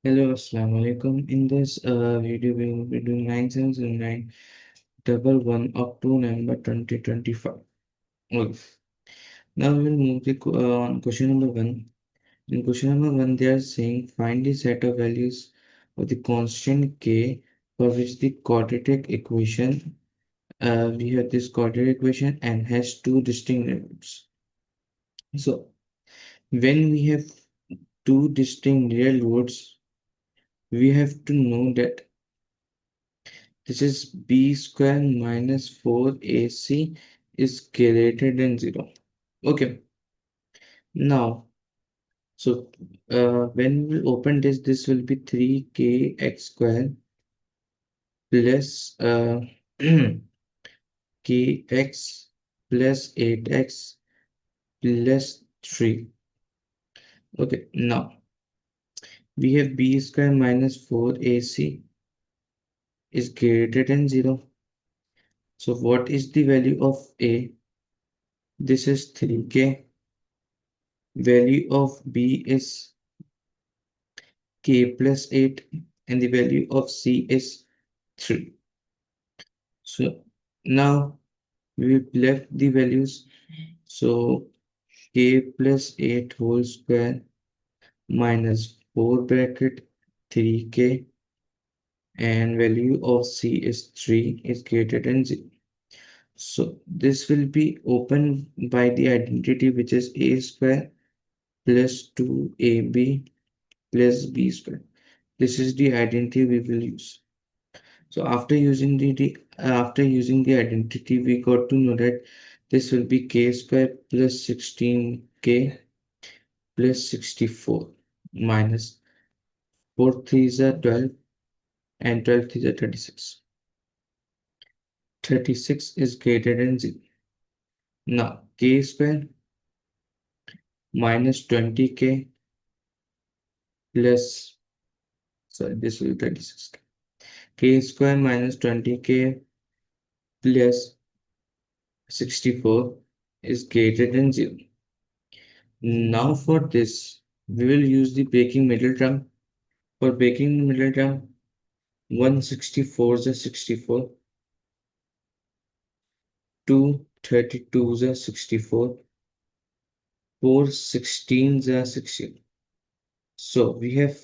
Hello, Assalamu alaikum. In this video, we will be doing 970911 of 2 November 2025. Okay. Now we will move on question number 1. In question number 1, they are saying find the set of values of the constant k for which the quadratic equation, we have this quadratic equation and has two distinct roots. So, when we have two distinct real roots, we have to know that this is b square minus 4ac is greater than 0. Okay, now, so when we open this, this will be 3kx square plus kx plus 8x plus 3. Okay, now we have b square minus 4ac is greater than 0. So what is the value of a? This is 3k. Value of b is k plus 8 and the value of c is 3. So now we will left the values. So k plus 8 whole square minus 4 bracket 3k and value of c is 3 is greater than 0. So this will be opened by the identity which is a square plus 2ab plus b square. This is the identity we will use. So after using the identity, we got to know that this will be k square plus 16k plus 64 minus 4 3s are 12 and 12 3s are 36. 36 is greater than 0. Now k square minus 20k plus, sorry, this will be 36. K square minus 20k plus 64 is greater than 0. Now for this, we will use the breaking middle term. For breaking middle term, 164 is a 64, 232 is a 64, 416 is a 60. So we have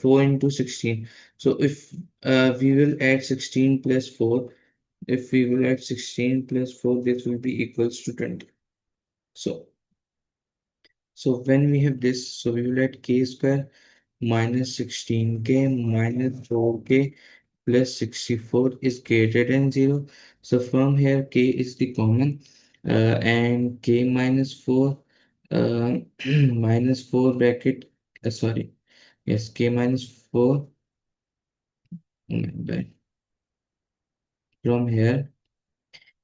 4 into 16. So if we will add 16 plus 4, if we will add 16 plus 4, this will be equals to 20. So when we have this, so we will add k square minus 16k minus 4k plus 64 is greater than 0. So from here k is the common, and k minus 4 minus 4 bracket, sorry, yes, k minus 4, from here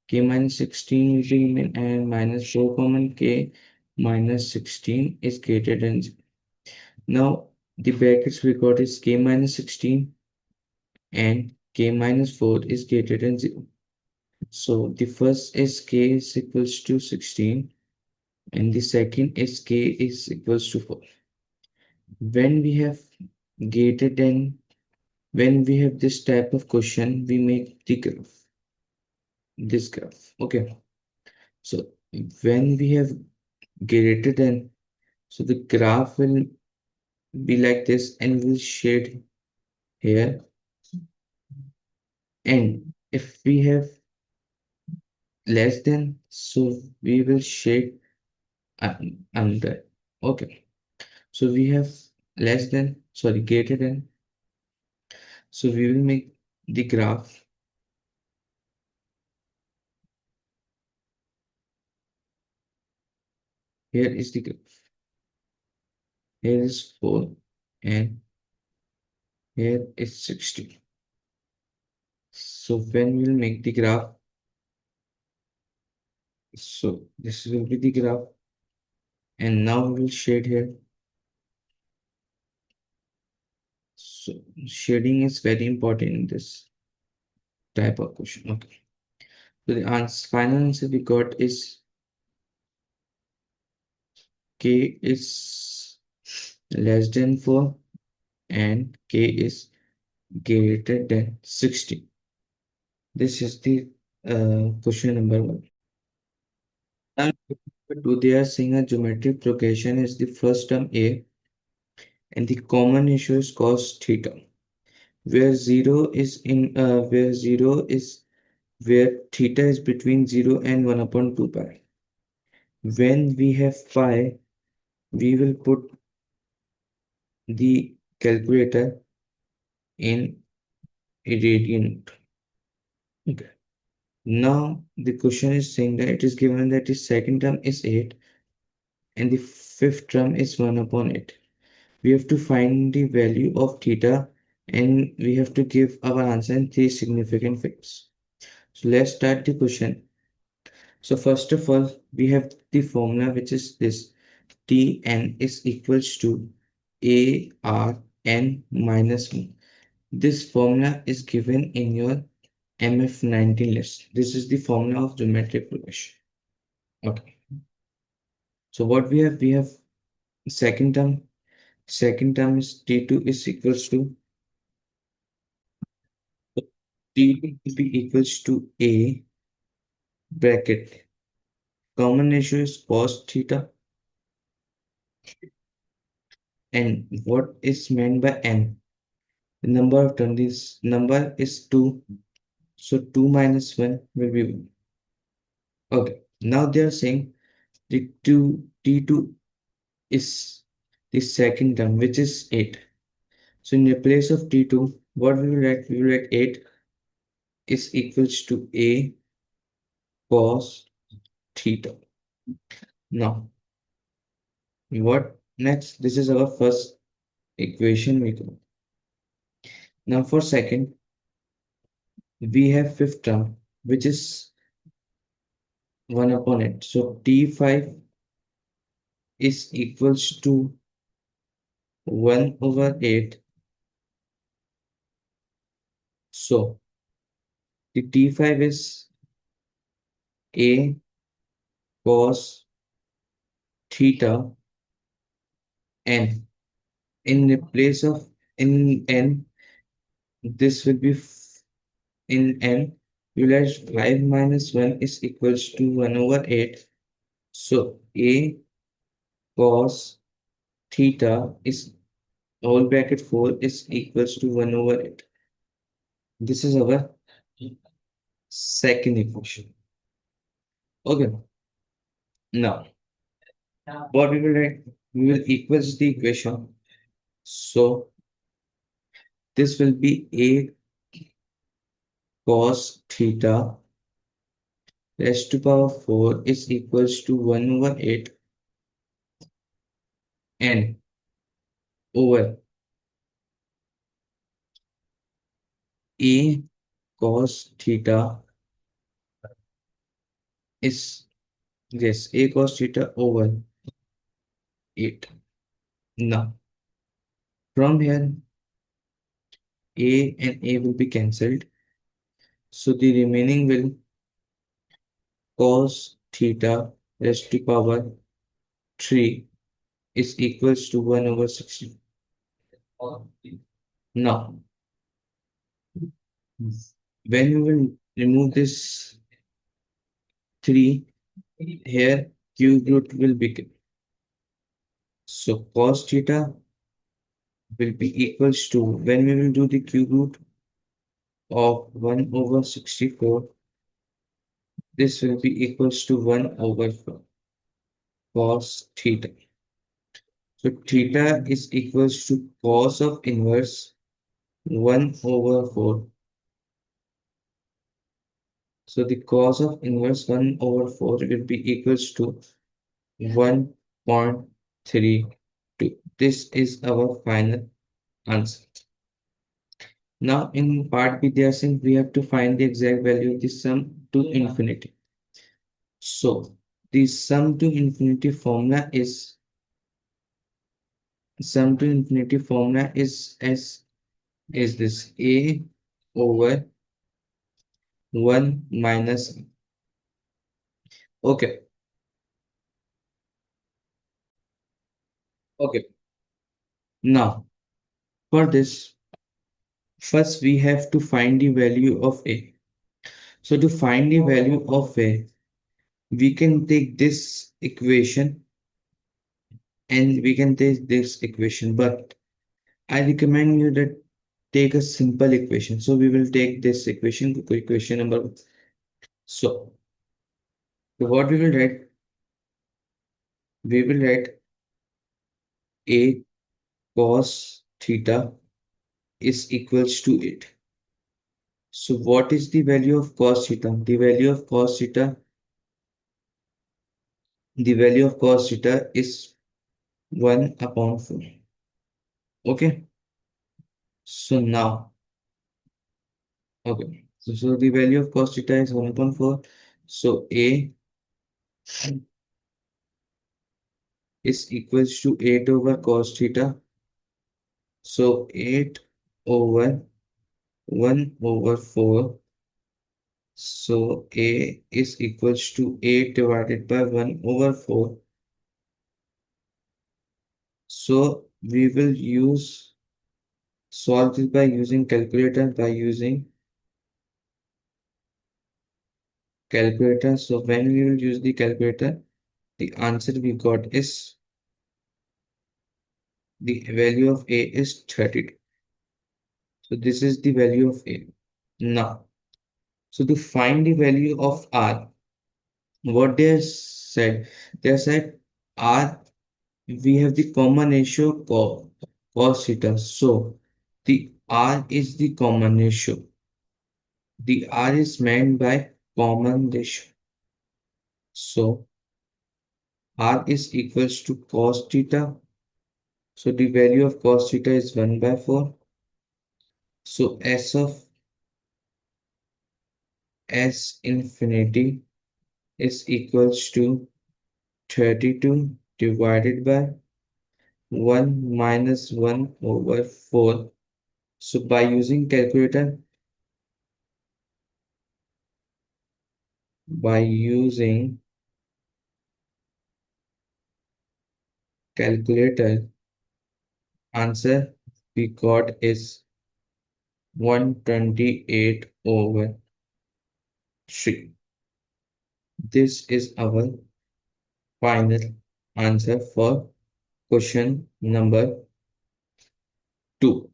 k minus 16 will remain and minus 4 common, k minus 16 is greater than 0. Now the brackets we got is k minus 16 and k minus 4 is greater than 0. So the first is k is equals to 16 and the second is k is equals to 4. When we have greater than, when we have this type of question, we make the graph, this graph. Okay. So when we have greater than, so the graph will be like this and will shade here. And if we have less than, so we will shade under. Okay. So we have less than, sorry, greater than. So we will make the graph. Here is the graph. Here is 4 and here is 60. So when we'll make the graph, so this will be the graph. And now we will shade here. So shading is very important in this type of question. Okay. So the final answer we got is k is less than 4 and k is greater than 60. This is the question number one. Now, number two, they are saying a geometric progression is the first term a and the common issue is cos theta, where zero is where theta is between 0 and 1 upon 2 pi. When we have pi, we will put the calculator in irradiant. Okay. Now the question is saying that it is given that the second term is 8 and the fifth term is 1 upon 8. We have to find the value of theta and we have to give our answer in three significant figures. So let's start the question. So first of all, we have the formula which is this: Tn is equals to ARn minus 1. This formula is given in your MF19 list. This is the formula of geometric progression. Okay. So what we have? We have second term. Second term is T2 is equals to T2 will be equals to A bracket. Common ratio is cos theta. And what is meant by n? The number of terms. This number is 2. So 2 minus 1 will be 1. Okay. Now they are saying the T2 is the second term, which is 8. So in the place of T2, what we will write? We will write 8 is equals to A cos theta. Now, what next? This is our first equation we got. Now for second, we have fifth term, which is 1 upon it. So T5 is equals to 1 over 8. So the T5 is A cos theta n. In the place of in n, this will be in n. You write 5 minus 1 is equals to 1 over 8. So A cos theta is whole bracket 4 is equals to 1 over 8. This is our second equation. Okay. Now, what we will write? We will equals the equation. So this will be A cos theta raised to power 4 is equals to 1 over 8 n over A cos theta is, yes, A cos theta over 8. Now, from here, A and A will be cancelled. So the remaining will cos theta raised to power 3 is equals to 1 over 60. Now, when you will remove this 3, here cube root will become. So cos theta will be equals to, when we will do the cube root of 1 over 64, this will be equals to 1 over 4 cos theta. So theta is equals to cos of inverse 1 over 4. So the cos of inverse 1 over 4 will be equals to 1.32. This is our final answer. Now in part B, they are saying we have to find the exact value of the sum to infinity. So the sum to infinity formula is as is this A over 1 minus. Okay. Okay. Now For this, first we have to find the value of a. So to find the value of a, we can take this equation and we can take this equation, but I recommend you that take a simple equation. So we will take this equation number one. So what we will write, we will write a cos theta is equals to it. So what is the value of cos theta? The value of cos theta is 1 upon 4. Okay. So now, okay. So the value of cos theta is 1 upon 4. So A is equals to 8 over cos theta. So 8 over 1 over 4. So A is equals to 8 divided by 1 over 4. So we will solve this by using calculator, So when we will use the calculator, the answer we got is the value of A is 32. So this is the value of A. Now, so to find the value of R, what they said R, we have the common ratio cos theta. So the R is the common ratio. The R is meant by common ratio. So R is equals to cos theta. So the value of cos theta is 1 by 4. So S infinity is equals to 32 divided by 1 minus 1 over 4. So by using calculator, answer we got is 128 over 3. This is our final answer for question number 2.